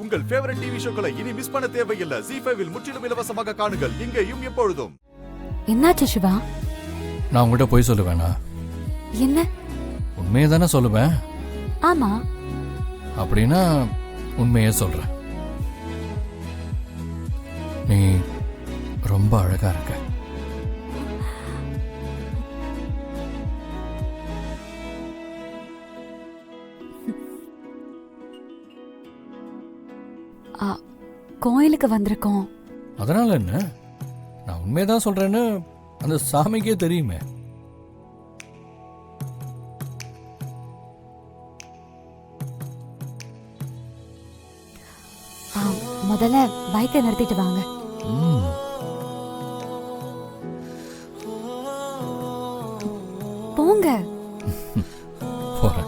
உங்கள் favourite TV ஷோக்களை இனி miss பண்ண தேவையில்லை. ZEE5 இல் முற்றிலும் இலவசமாக காணுங்கள். இங்கேயும் எப்பொழுதும். என்னாச்சு சிவா? நான் உங்ககிட்ட போய் சொல்லுவேனா? என்ன? உண்மையை தானே சொல்லுவேன். ஆமா. அப்படின்னா உண்மையே சொல்றேன். நீ ரொம்ப அழகா இருக்க. கோயிலுக்கு வந்திருக்கோம். அதனால என்ன? நான் உண்மையதான் சொல்றேன்னு அந்த சாமிக்கே தெரியுமே. முதல்ல பைக்கை நிறுத்திட்டு வாங்க. போங்க. போறேன்.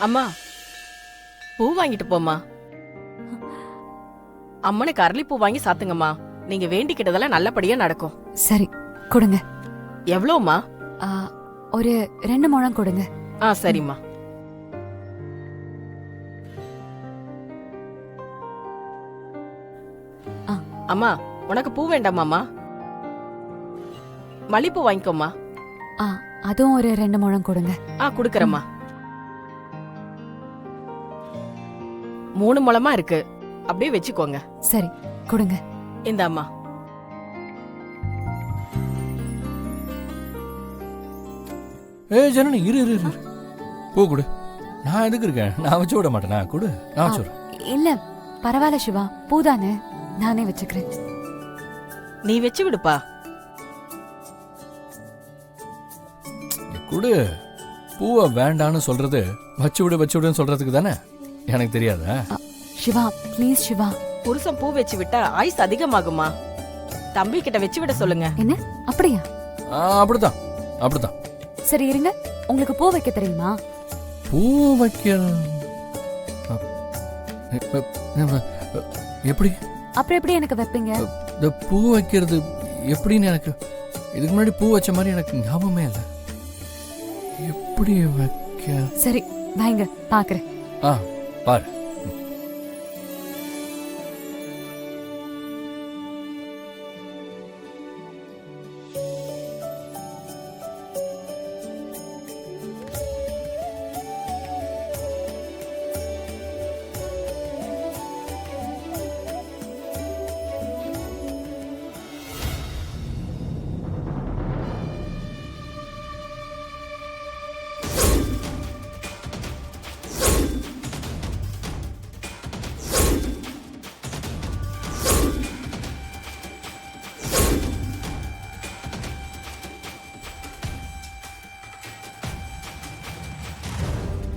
அம்மா, பூ வாங்கிட்டு போமா. அம்மனுக்கு அரளிப்பூ வாங்கி சாத்துங்கம்மா. நீங்க வேண்டிக்கிட்டதெல்லாம் நல்லபடியா நடக்கும். சரி, கொடுங்க. எவ்வளவுமா? ஒரு 2 முழம் கொடுங்க. சரிம்மா. அம்மா, உனக்கு பூ வேண்டாமாமா? மல்லிப்பூ வாங்கிக்கோமா. அதுவும் ஒரு 2 முழம் கொடுங்க. குடுக்கறம்மா. 3 முழமா இருக்கு, அப்படியே வச்சுக்கோங்க. சரி, கொடுங்க. இந்த அம்மா. ஜனனி, இரு இரு இரு. பூ கொடு. நான் எதுக்கு இருக்கேன்? நான் வச்சு விட மாட்டேனா? கொடு, நான் வச்சு விடுறேன். இல்ல பரவாயில்ல சிவா, பூதானே, நானே வச்சுக்கிறேன். நீ வச்சு விடுப்பா. கொடு. பூவை வேண்டான்னு சொல்றது வச்சு விடுன்னு சொல்றதுக்கு தானே. எனக்கு தெரியாதா? சிவா ப்ளீஸ் சிவா. புருஷன் பூ வச்சு விட்டா ஆயுஸ் அதிகமாகுமா? தம்பி கிட்ட வச்சு விட சொல்லுங்க. என்ன? அப்படியா? அப்படிதான். சரி இருங்க, உங்களுக்கு பூ வைக்க தெரியுமா? பூ வைக்க எப்படி? அப்புறம் எப்படி எனக்கு வைப்பீங்க? இந்த பூ வைக்கிறது எப்படின்னு எனக்கு இதுக்கு முன்னாடி பூ வச்ச மாதிரி எனக்கு ஞாபகமே இல்லை. எப்படி வைக்க? சரி வைங்க, பாக்குறேன். பாரு.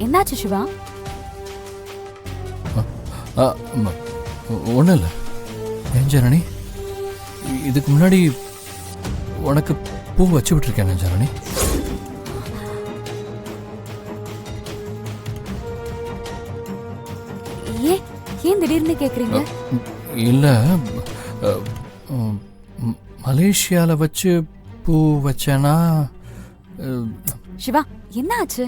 என்னாச்சு சிவா? ஒன்றும் இல்லை. ஜனனி, இதுக்கு முன்னாடி உனக்கு பூ வச்சு விட்டுருக்கேன் ஜனனி. ஏன் திடீர்னு கேக்குறீங்க? இல்ல, மலேசியால வச்சு பூ வச்சேனா? சிவா என்ன ஆச்சு?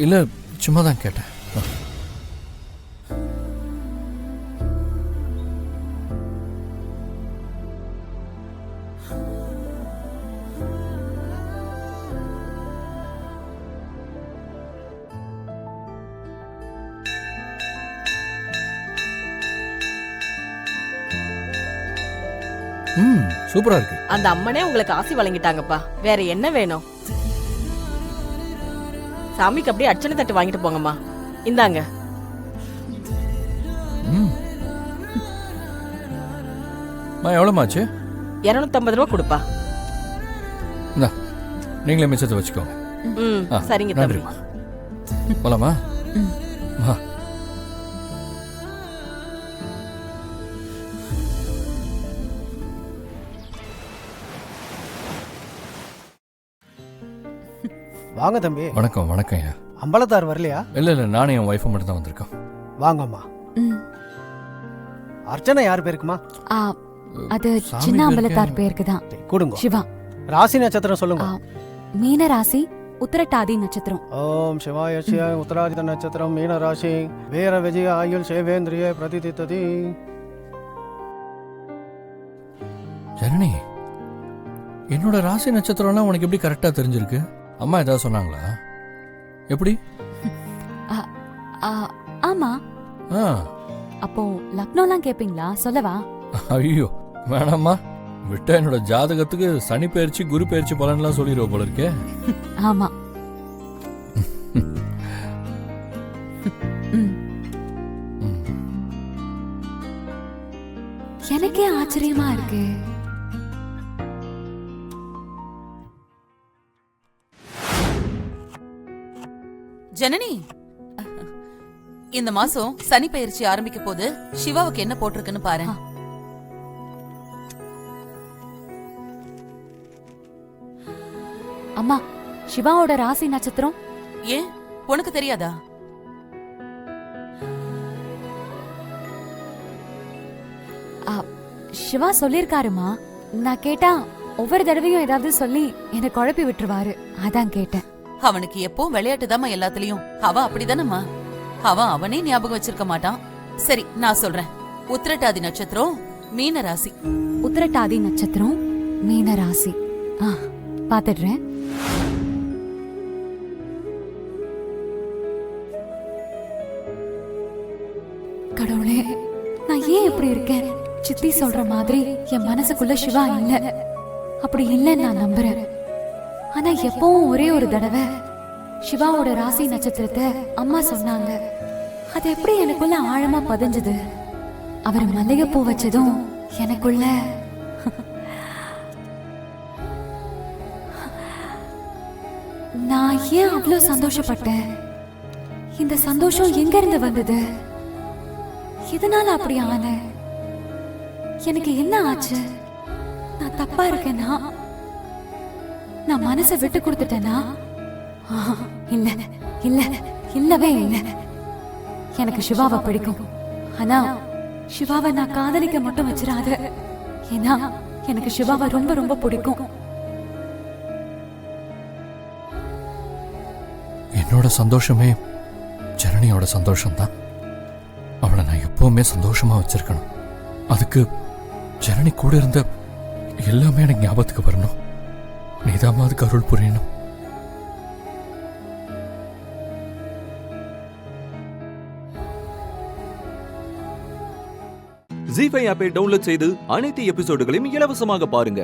இல்ல, சும்மா தான் கேட்டேன். சூப்பரா இருக்கு. அந்த அம்மனே உங்களுக்கு ஆசி வழங்கிட்டாங்கப்பா. வேற என்ன வேணும்? சாமிக்கு அப்படியே அர்ச்சனை தட்டு வாங்கிட்டு போங்கம்மா. இந்தாங்க. எவ்வளவுமாச்சு? 250 ரூபா கொடுப்பா. நீங்களே மிச்சத்தை வச்சுக்கோங்க. சரிங்க தம்பி. போலாமா? வாங்க தம்பி. வணக்கம் வணக்கம் ஐயா. அம்பலத்தார் வரலையா? இல்லை நானும் என் ஒய்ஃபை மட்டும் தான் வந்திருக்கோம். வாங்கம்மா. அர்ச்சனை யார் பேருக்குமா? அது சின்ன அம்பலத்தார் பேருக்கு தான். கொடுங்க. சிவா. ராசி நட்சத்திரம் சொல்லுங்க. மீன ராசி, உத்திரட்டாதி நட்சத்திரம். ஓம் சிவாய சிவாய. உத்தராதித்த நட்சத்திரம், மீன ராசி. வீர விஜய ஆயுள் சேவேந்திரிய பிரதிதித்ததி. ஜனனி, என்னோட ராசி நட்சத்திரம்லாம் உனக்கு எப்படி கரெக்டாக தெரிஞ்சிருக்கு? அம்மா ஏதாவது சொன்னாங்களா? எப்படி? ஆமா. அப்போ லக்னோலாம் கேப்பீங்களா? சொல்லவா? ஐயோ வேணாம்மா, விட்டா என்னோட ஜாதகத்துக்கு சனி பயிற்சி குரு பயிற்சி பலன்லாம் சொல்லிடுவ போல இருக்கே. ஆமா. எனக்கே ஆச்சரியமா இருக்கு. ஜனனி, இந்த மாசம் சனி பயிற்சி ஆரம்பிக்க போது சிவாவுக்கு என்ன போட்டிருக்குன்னு பாரு. அம்மா, சிவாவோட ராசி நட்சத்திரம்? ஏன் உனக்கு தெரியாதா? சிவா சொல்லிருக்காருமா. நான் கேட்டா ஒவ்வொரு தடவையும் ஏதாவது சொல்லி என்னை குழப்பி விட்டுருவாரு, அதான் கேட்டேன். அவனுக்கு எப்பவும் விளையாட்டுதாம்மா எல்லாத்துலயும். அவன் அப்படிதானம்மா. அவனே ஞாபகம் வச்சிருக்க மாட்டான். சரி நான் சொல்றேன். உத்திரட்டாதி நட்சத்திரம், மீன ராசி. உத்திரட்டாதி நட்சத்திரம், மீன ராசி. பாத்துடுறேன். கடவுளே, நான் ஏன் இப்படி இருக்கேன்? சித்தி சொல்ற மாதிரி என் மனசுக்குள்ள சிவா இல்ல. அப்படி இல்லைன்னு நான் நம்புறேன். ஆனா எப்பவும் ஒரே ஒரு தடவை சிவாவோட ராசி நட்சத்திரத்தை அம்மா சொன்னாங்க. அது எப்படி எனக்குள்ள ஆழமா பதிஞ்சது. அவர் மல்லிகைப்பூ வச்சதும் எனக்குள்ள நான் ஏன் அவ்வளவு சந்தோஷப்பட்டேன்? இந்த சந்தோஷம் எங்க இருந்து வந்தது? எதனால அப்படி ஆன? எனக்கு என்ன ஆச்சு? நான் தப்பா இருக்கேனா? நான் மனசை விட்டு கொடுத்துட்டேனா? இல்ல இல்ல, இல்லவே இல்ல. எனக்கு சிவாவை பிடிக்கும். ஆனா சிவாவை நான் காதலிக்க மட்டும் வச்சிராத. ஏன்னா எனக்கு சிவாவை ரொம்ப ரொம்ப பிடிக்கும். என்னோட சந்தோஷமே ஜனனியோட சந்தோஷம்தான். அவளை நான் எப்பவுமே சந்தோஷமா வச்சிருக்கணும். அதுக்கு ஜனனி கூட இருந்த எல்லாமே எனக்கு ஞாபகத்துக்கு வரணும். நீதாம்மா அதுக்கு அருள் புரியணும். ஜீ5 ஆப்பை டவுன்லோட் செய்து அனைத்து எபிசோடுகளையும் இலவசமாக பாருங்க.